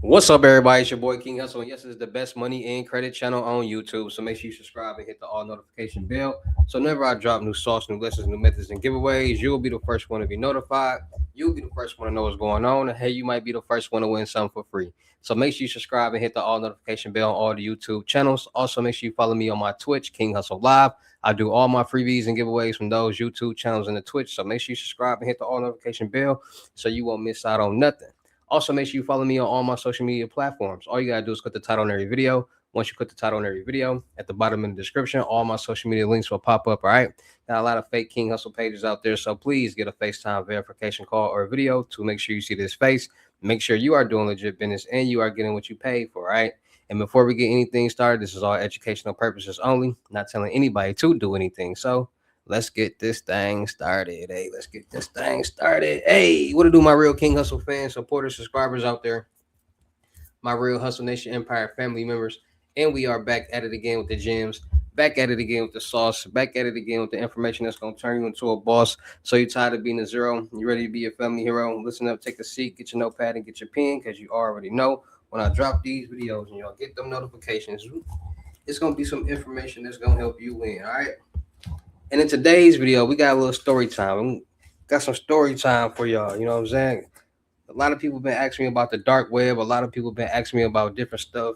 What's up, everybody? It's your boy King Hussle, and yes, it's the best money and credit channel on YouTube. So make sure you subscribe and hit the all notification bell. So whenever I drop new sauce, new lessons, new methods, and giveaways, you'll be the first one to be notified. You'll be the first one to know what's going on, and hey, you might be the first one to win something for free. So make sure you subscribe and hit the all notification bell on all the YouTube channels. Also, make sure you follow me on my Twitch, King Hustle Live. I do all my freebies and giveaways from those YouTube channels and the Twitch. So make sure you subscribe and hit the all notification bell so you won't miss out on nothing. Also, make sure you follow me on all my social media platforms. All you gotta do is click the title on every video. Once you click the title on every video, at the bottom in the description, all my social media links will pop up. All right. Got a lot of fake King Hustle pages out there, so please get a FaceTime verification call or a video to make sure you see this face. Make sure you are doing legit business and you are getting what you paid for. All right. And before we get anything started, this is all educational purposes only, not telling anybody to do anything. So let's get this thing started. Hey, let's get this thing started. Hey, what to do, my real King Hustle fans, supporters, subscribers out there, my real Hustle Nation Empire family members. And we are back at it again with the gems, back at it again with the sauce, back at it again with the information that's going to turn you into a boss. So you're tired of being a zero, you ready to be a family hero. Listen up, take a seat, get your notepad and get your pen, because you already know when I drop these videos and y'all get them notifications, it's going to be some information that's going to help you win. All right. And in today's video, we got a little story time. We got some story time for y'all. You know what I'm saying? A lot of people been asking me about the dark web. A lot of people been asking me about different stuff,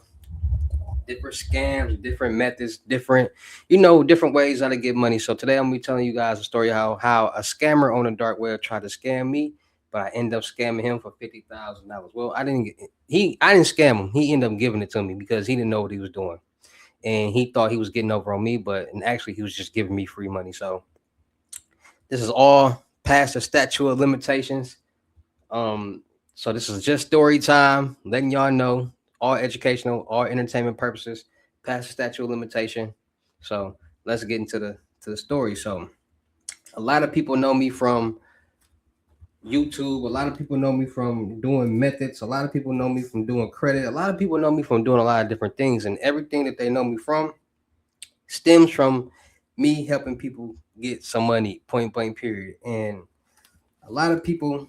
different scams, different methods, different ways how to get money. So today I'm gonna be telling you guys a story how a scammer on the dark web tried to scam me, but I ended up scamming him for $50,000. Well, I didn't scam him. He ended up giving it to me because he didn't know what he was doing, and he thought he was getting over on me, but and actually he was just giving me free money. So this is all past the statute of limitations. So this is just story time, letting y'all know, all educational, all entertainment purposes, past the statute of limitation. So let's get into the story. So a lot of people know me from YouTube. A lot of people know me from doing methods. A lot of people know me from doing credit. A lot of people know me from doing a lot of different things. And everything that they know me from stems from me helping people get some money, point blank, period. And a lot of people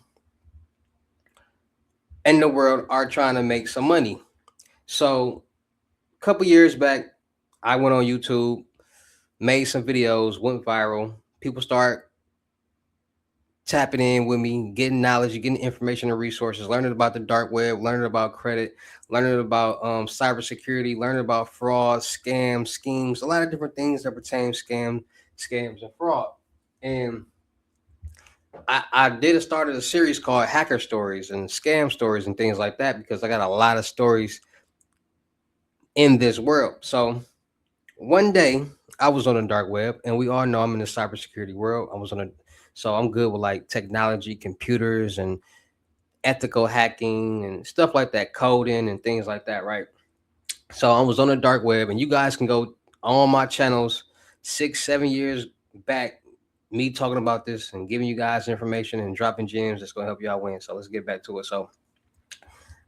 in the world are trying to make some money. So a couple years back, I went on YouTube, made some videos, went viral. People start tapping in with me, getting knowledge, getting information and resources, learning about the dark web, learning about credit, learning about cybersecurity, learning about fraud, scams, schemes, a lot of different things that pertain scams, and fraud. And I started a series called Hacker Stories and Scam Stories and things like that because I got a lot of stories in this world. So one day I was on the dark web, and we all know I'm in the cybersecurity world. So I'm good with like technology, computers, and ethical hacking and stuff like that, coding and things like that, right? So I was on the dark web, and you guys can go on my channels 6, 7 years back, me talking about this and giving you guys information and dropping gems that's gonna help y'all win. So let's get back to it. So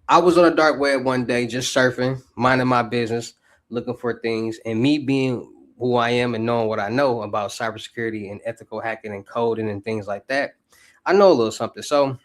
I was on the dark web one day, just surfing, minding my business, looking for things, and me being who I am and knowing what I know about cybersecurity and ethical hacking and coding and things like that, I know a little something. So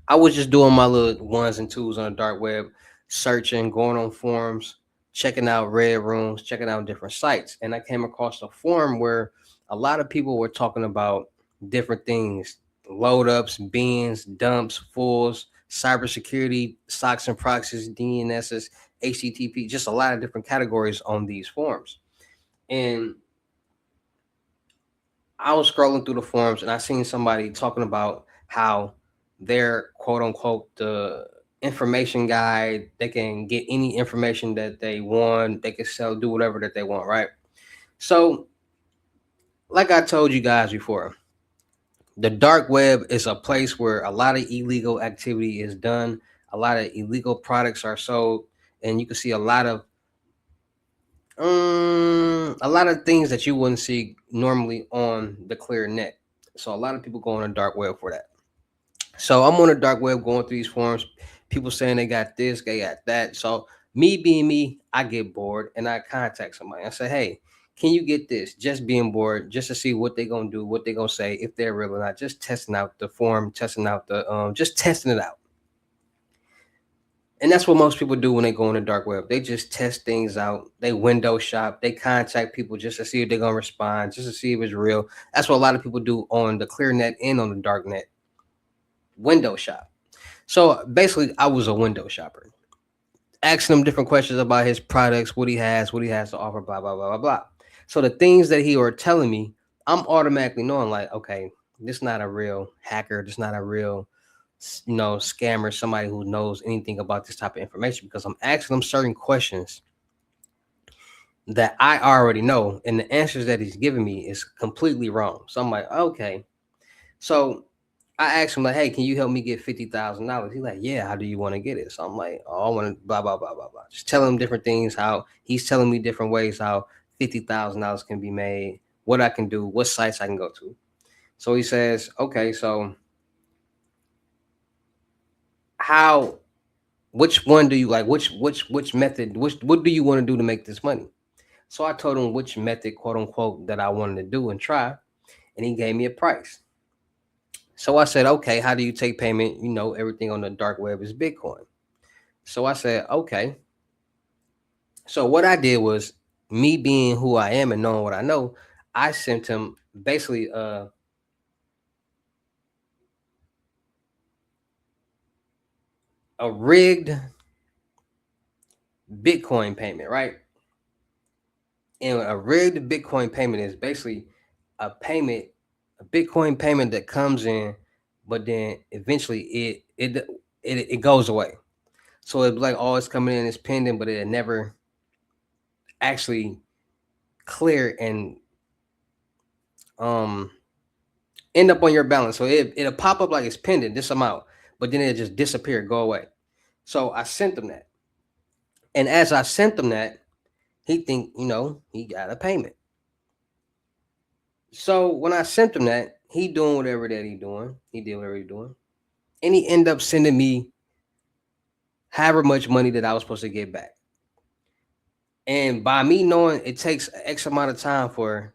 I was just doing my little ones and twos on the dark web, searching, going on forums, checking out red rooms, checking out different sites. And I came across a forum where a lot of people were talking about different things: load ups, bins, dumps, fulls, cybersecurity, socks and proxies, DNSs, HTTP, just a lot of different categories on these forums. And I was scrolling through the forums and I seen somebody talking about how they're quote unquote the information guide. They can get any information that they want. They can sell, do whatever that they want, right? So, like I told you guys before, the dark web is a place where a lot of illegal activity is done. A lot of illegal products are sold, and you can see a lot of things that you wouldn't see normally on the clear net. So a lot of people go on the dark web for that. So I'm on the dark web going through these forums, people saying they got this, they got that. So me being me, I get bored and I contact somebody. I say, hey, can you get this? Just being bored, just to see what they gonna do, what they gonna say, if they're real or not. Just testing out the forum, testing out just testing it out. And that's what most people do when they go on the dark web. They just test things out. They window shop. They contact people just to see if they're gonna respond, just to see if it's real. That's what a lot of people do on the clear net and on the dark net. Window shop. So basically, I was a window shopper, asking him different questions about his products, what he has to offer, blah blah blah blah blah. So the things that he were telling me, I'm automatically knowing like, okay, this not a real hacker, this not a real scammer, somebody who knows anything about this type of information, because I'm asking him certain questions that I already know, and the answers that he's giving me is completely wrong. So I'm like, okay. So I asked him like, hey, can you help me get $50,000? He's like, yeah. How do you want to get it? So I'm like, oh, I want to blah blah blah blah blah. Just telling him different things. How he's telling me different ways how $50,000 can be made. What I can do. What sites I can go to. So he says, okay, so how? Which one do you like? Which method? What do you want to do to make this money? So I told him which method, quote unquote, that I wanted to do and try, and he gave me a price. So I said, okay, how do you take payment? Everything on the dark web is Bitcoin. So I said, okay. So what I did was, me being who I am and knowing what I know, I sent him basically a rigged Bitcoin payment, right? And a rigged Bitcoin payment is basically a payment, a Bitcoin payment that comes in, but then eventually it goes away. So it's like, oh, it's coming in, it's pending, but it never actually clear and um end up on your balance. So it'll pop up like it's pending this amount, but then it'll just disappear, go away. So I sent them that. And as I sent them that, he think, he got a payment. So when I sent him that, he doing whatever that he doing. He did whatever he doing. And he ended up sending me however much money that I was supposed to get back. And by me knowing it takes X amount of time for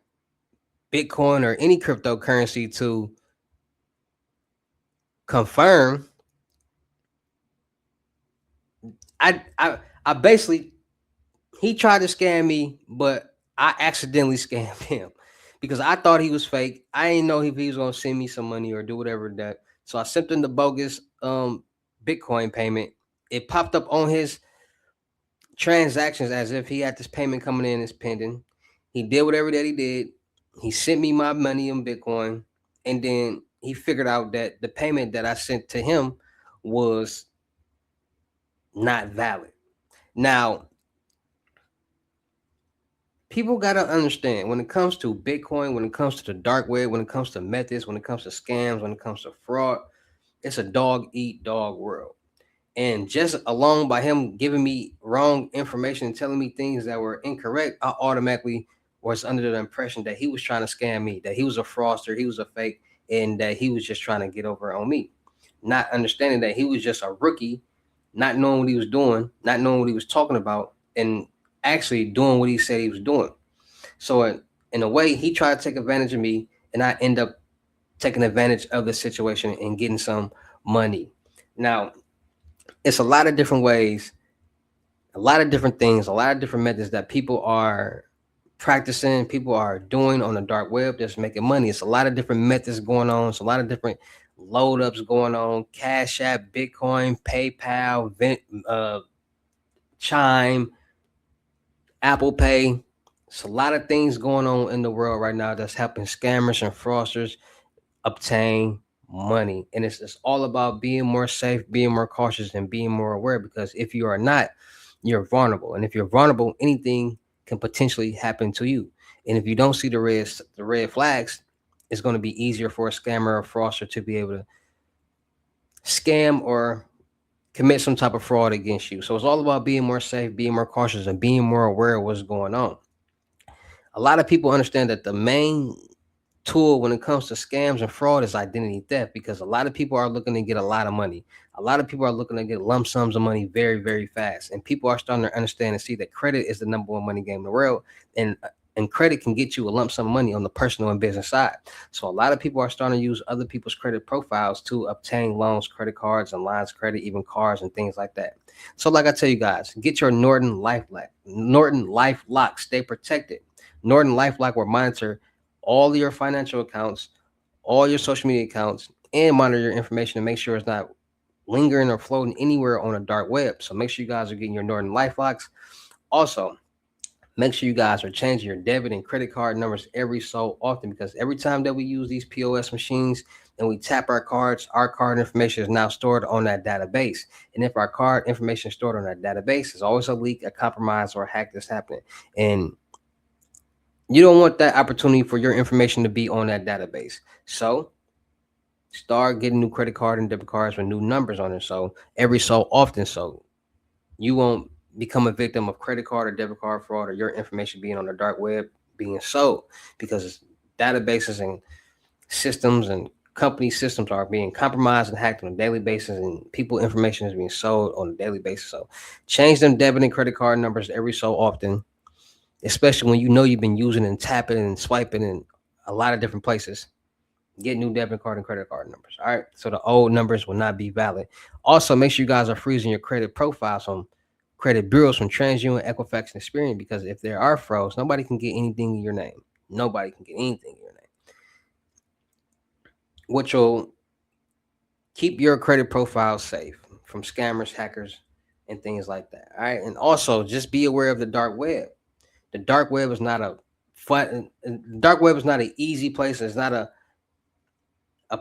Bitcoin or any cryptocurrency to confirm, I basically, he tried to scam me, but I accidentally scammed him because I thought he was fake. I didn't know if he was gonna send me some money or do whatever that. So I sent him the bogus Bitcoin payment. It popped up on his transactions as if he had this payment coming in as pending. He did whatever that he did. He sent me my money in Bitcoin, and then he figured out that the payment that I sent to him was not valid. Now, people got to understand when it comes to Bitcoin, when it comes to the dark web, when it comes to methods, when it comes to scams, when it comes to fraud, it's a dog eat dog world. And just alone by him giving me wrong information and telling me things that were incorrect, I automatically was under the impression that he was trying to scam me, that he was a fraudster, he was a fake, and that he was just trying to get over on me. Not understanding that he was just a rookie, not knowing what he was doing, not knowing what he was talking about, and actually doing what he said he was doing. So in a way, he tried to take advantage of me, and I end up taking advantage of the situation and getting some money. Now, it's a lot of different ways, a lot of different things, a lot of different methods that people are practicing, people are doing on the dark web that's making money. It's a lot of different methods going on. It's a lot of different load ups going on. Cash App, Bitcoin, PayPal, Chime, Apple Pay. It's a lot of things going on in the world right now that's helping scammers and fraudsters obtain money. And it's all about being more safe, being more cautious, and being more aware, because if you are not, you're vulnerable. And if you're vulnerable, anything can potentially happen to you. And if you don't see the red flags, it's going to be easier for a scammer or fraudster to be able to scam or commit some type of fraud against you. So it's all about being more safe, being more cautious, and being more aware of what's going on. A lot of people understand that the main tool when it comes to scams and fraud is identity theft, because a lot of people are looking to get a lot of money. A lot of people are looking to get lump sums of money very, very fast. And people are starting to understand and see that credit is the number one money game in the world. And And credit can get you a lump sum of money on the personal and business side. So a lot of people are starting to use other people's credit profiles to obtain loans, credit cards, and lines of credit, even cars and things like that. So like I tell you guys, get your Norton Life Lock. Stay protected. Norton Life Lock will monitor all your financial accounts, all your social media accounts, and monitor your information to make sure it's not lingering or floating anywhere on a dark web. So make sure you guys are getting your Norton Life Locks. Also, make sure you guys are changing your debit and credit card numbers every so often, because every time that we use these POS machines and we tap our card information is now stored on that database. And if our card information is stored on that database, there's always a leak, a compromise, or a hack that's happening. And you don't want that opportunity for your information to be on that database. So start getting new credit card and debit cards with new numbers on it. So every so often, so you won't become a victim of credit card or debit card fraud, or your information being on the dark web being sold, because databases and systems and company systems are being compromised and hacked on a daily basis, and people information is being sold on a daily basis. So change them debit and credit card numbers every so often, especially when you know you've been using and tapping and swiping in a lot of different places. Get new debit card and credit card numbers. All right. So the old numbers will not be valid. Also, make sure you guys are freezing your credit profiles from credit bureaus from TransUnion, Equifax, and Experian, because if there are frauds, nobody can get anything in your name. Nobody can get anything in your name. Which will keep your credit profile safe from scammers, hackers, and things like that. All right. And also, just be aware of the dark web. The dark web is not a fun. Dark web is not an easy place. It's not a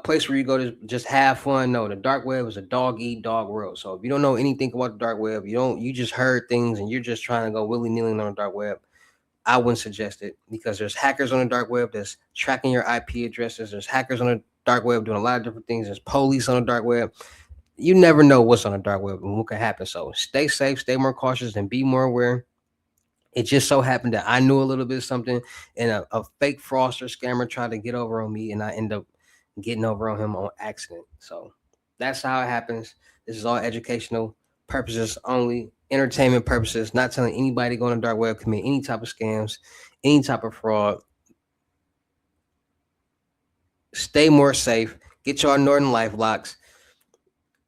place where you go to just have fun. No, the dark web is a dog eat dog world. So if you don't know anything about the dark web, you just heard things and you're just trying to go willy-nilly on the dark web, I wouldn't suggest it, because there's hackers on the dark web that's tracking your IP addresses. There's hackers on the dark web doing a lot of different things. There's police on the dark web. You never know what's on the dark web and what could happen. So stay safe, stay more cautious, and be more aware. It just so happened that I knew a little bit of something, and a fake fraudster scammer tried to get over on me, and I end up getting over on him on accident. So that's how it happens. This is all educational purposes only, entertainment purposes, not telling anybody to go on the dark web, commit any type of scams, any type of fraud. Stay more safe. Get your Norton Life Locks.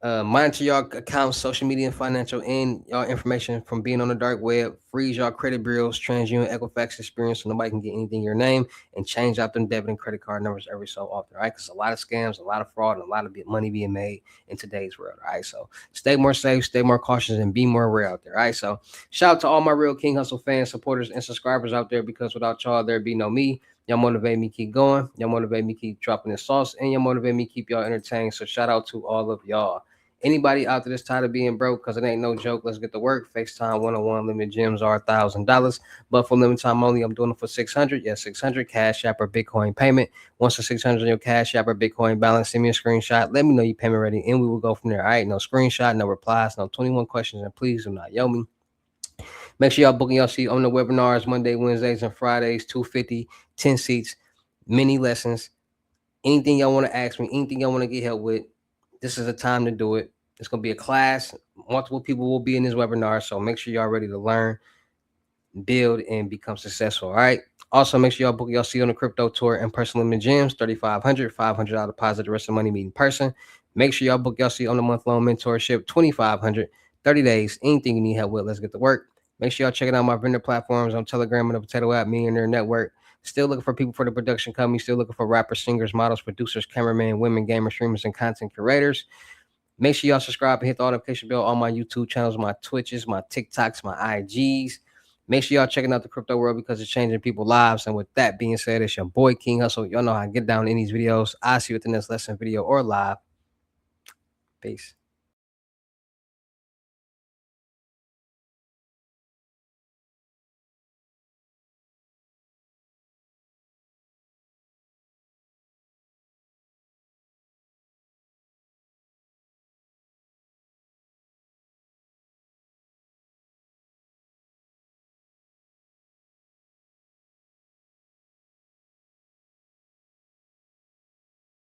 Monitor your accounts, social media, and financial, and your information from being on the dark web. Freeze your credit bureaus, TransUnion, Equifax, Experience, so nobody can get anything in your name, and change out them debit and credit card numbers every so often. All right, because a lot of scams, a lot of fraud, and a lot of money being made in today's world. All right, so stay more safe, stay more cautious, and be more aware out there. All right, so shout out to all my real King Hustle fans, supporters, and subscribers out there, because without y'all, there'd be no me. Y'all motivate me keep going. Y'all motivate me keep dropping the sauce, and y'all motivate me keep y'all entertained. So shout out to all of y'all. Anybody out there that's tired of being broke, because it ain't no joke, let's get to work. FaceTime 101 limited gems are $1,000, but for limited time only, I'm doing it for 600. Yes, 600 Cash App or Bitcoin payment. Once the 600 on your Cash App or Bitcoin balance, send me a screenshot. Let me know you payment ready, and we will go from there. All right, no screenshot, no replies, no 21 questions, and please do not yell me. Make sure y'all booking y'all seat on the webinars Monday, Wednesdays, and Fridays. 250, 10 seats, mini lessons. Anything y'all want to ask me, anything y'all want to get help with, this is the time to do it. It's going to be a class. Multiple people will be in this webinar, so make sure y'all ready to learn, build, and become successful. All right. Also, make sure y'all book y'all seat on the crypto tour and personal limited gems. $3,500, $500 deposit, the rest of the money meet in person. Make sure y'all book y'all seat on the month-long mentorship. $2,500, 30 days. Anything you need help with, let's get to work. Make sure y'all checking out my vendor platforms on Telegram and the Potato App, Millionaire Network. Still looking for people for the production company. Still looking for rappers, singers, models, producers, cameramen, women, gamers, streamers, and content curators. Make sure y'all subscribe and hit the notification bell on my YouTube channels, my Twitches, my TikToks, my IGs. Make sure y'all checking out the crypto world, because it's changing people's lives. And with that being said, it's your boy King Hustle. Y'all know how I get down in these videos. I'll see you at the next lesson video or live. Peace.